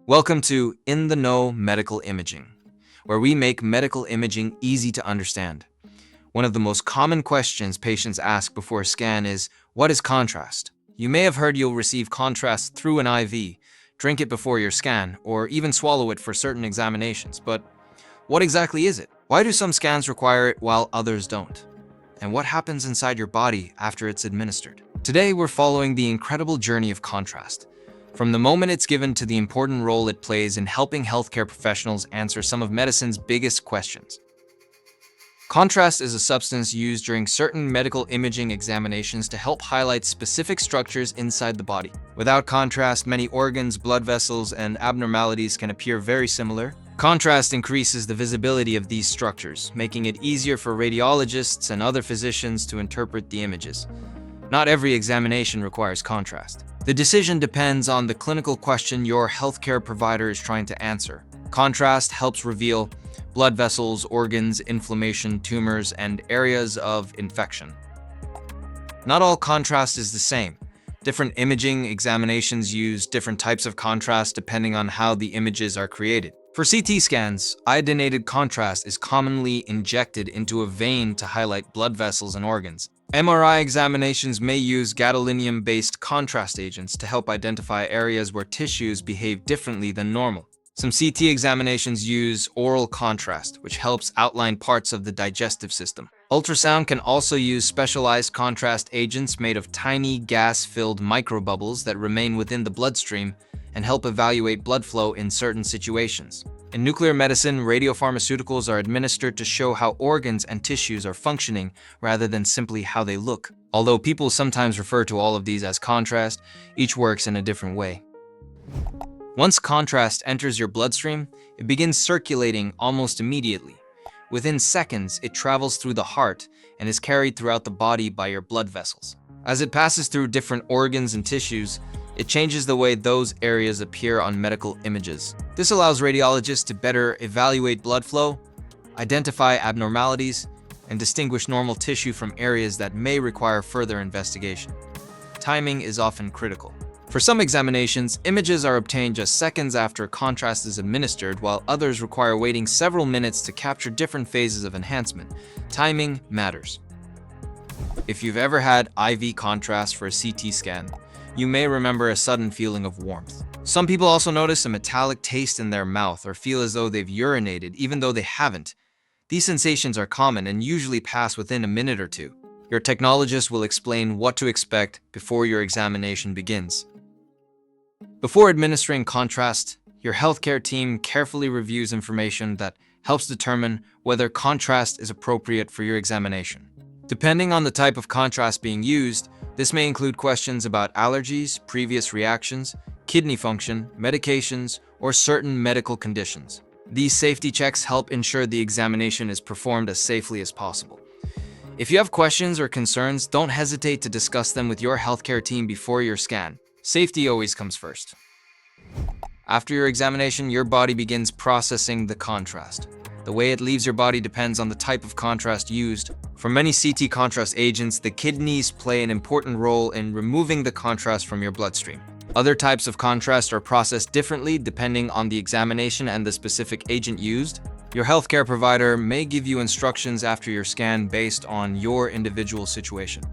Welcome to In the Know Medical Imaging, where we make medical imaging easy to understand. One of the most common questions patients ask before a scan is, what is contrast? You may have heard you'll receive contrast through an IV, drink it before your scan, or even swallow it for certain examinations. But what exactly is it? Why do some scans require it while others don't? And what happens inside your body after it's administered? Today, we're following the incredible journey of contrast, from the moment it's given to the important role it plays in helping healthcare professionals answer some of medicine's biggest questions. Contrast is a substance used during certain medical imaging examinations to help highlight specific structures inside the body. Without contrast, many organs, blood vessels, and abnormalities can appear very similar. Contrast increases the visibility of these structures, making it easier for radiologists and other physicians to interpret the images. Not every examination requires contrast. The decision depends on the clinical question your healthcare provider is trying to answer. Contrast helps reveal blood vessels, organs, inflammation, tumors, and areas of infection. Not all contrast is the same. Different imaging examinations use different types of contrast depending on how the images are created. For CT scans, iodinated contrast is commonly injected into a vein to highlight blood vessels and organs. MRI examinations may use gadolinium-based contrast agents to help identify areas where tissues behave differently than normal. Some CT examinations use oral contrast, which helps outline parts of the digestive system. Ultrasound can also use specialized contrast agents made of tiny gas-filled microbubbles that remain within the bloodstream and help evaluate blood flow in certain situations. In nuclear medicine, radiopharmaceuticals are administered to show how organs and tissues are functioning rather than simply how they look. Although people sometimes refer to all of these as contrast, each works in a different way. Once contrast enters your bloodstream, it begins circulating almost immediately. Within seconds, it travels through the heart and is carried throughout the body by your blood vessels. As it passes through different organs and tissues, it changes the way those areas appear on medical images. This allows radiologists to better evaluate blood flow, identify abnormalities, and distinguish normal tissue from areas that may require further investigation. Timing is often critical. For some examinations, images are obtained just seconds after contrast is administered, while others require waiting several minutes to capture different phases of enhancement. Timing matters. If you've ever had IV contrast for a CT scan, you may remember a sudden feeling of warmth. Some people also notice a metallic taste in their mouth or feel as though they've urinated even though they haven't. These sensations are common and usually pass within a minute or two. Your technologist will explain what to expect before your examination begins. Before administering contrast, your healthcare team carefully reviews information that helps determine whether contrast is appropriate for your examination. Depending on the type of contrast being used, this may include questions about allergies, previous reactions, kidney function, medications, or certain medical conditions. These safety checks help ensure the examination is performed as safely as possible. If you have questions or concerns, don't hesitate to discuss them with your healthcare team before your scan. Safety always comes first. After your examination, your body begins processing the contrast. The way it leaves your body depends on the type of contrast used. For many CT contrast agents, the kidneys play an important role in removing the contrast from your bloodstream. Other types of contrast are processed differently depending on the examination and the specific agent used. Your healthcare provider may give you instructions after your scan based on your individual situation.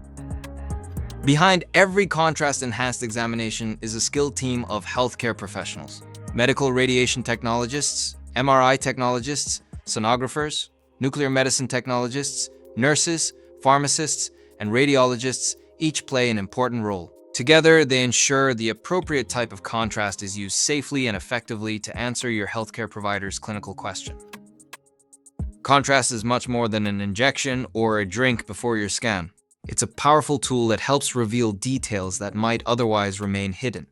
Behind every contrast-enhanced examination is a skilled team of healthcare professionals. Medical radiation technologists, MRI technologists, sonographers, nuclear medicine technologists, nurses, pharmacists, and radiologists each play an important role. Together, they ensure the appropriate type of contrast is used safely and effectively to answer your healthcare provider's clinical question. Contrast is much more than an injection or a drink before your scan. It's a powerful tool that helps reveal details that might otherwise remain hidden,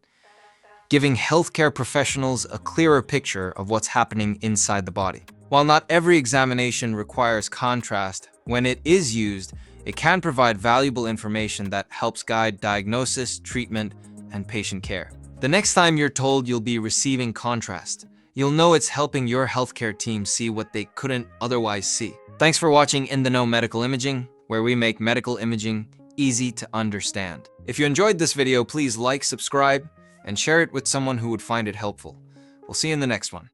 giving healthcare professionals a clearer picture of what's happening inside the body. While not every examination requires contrast, when it is used, it can provide valuable information that helps guide diagnosis, treatment, and patient care. The next time you're told you'll be receiving contrast, you'll know it's helping your healthcare team see what they couldn't otherwise see. Thanks for watching In the Know Medical Imaging, where we make medical imaging easy to understand. If you enjoyed this video, please like, subscribe, and share it with someone who would find it helpful. We'll see you in the next one.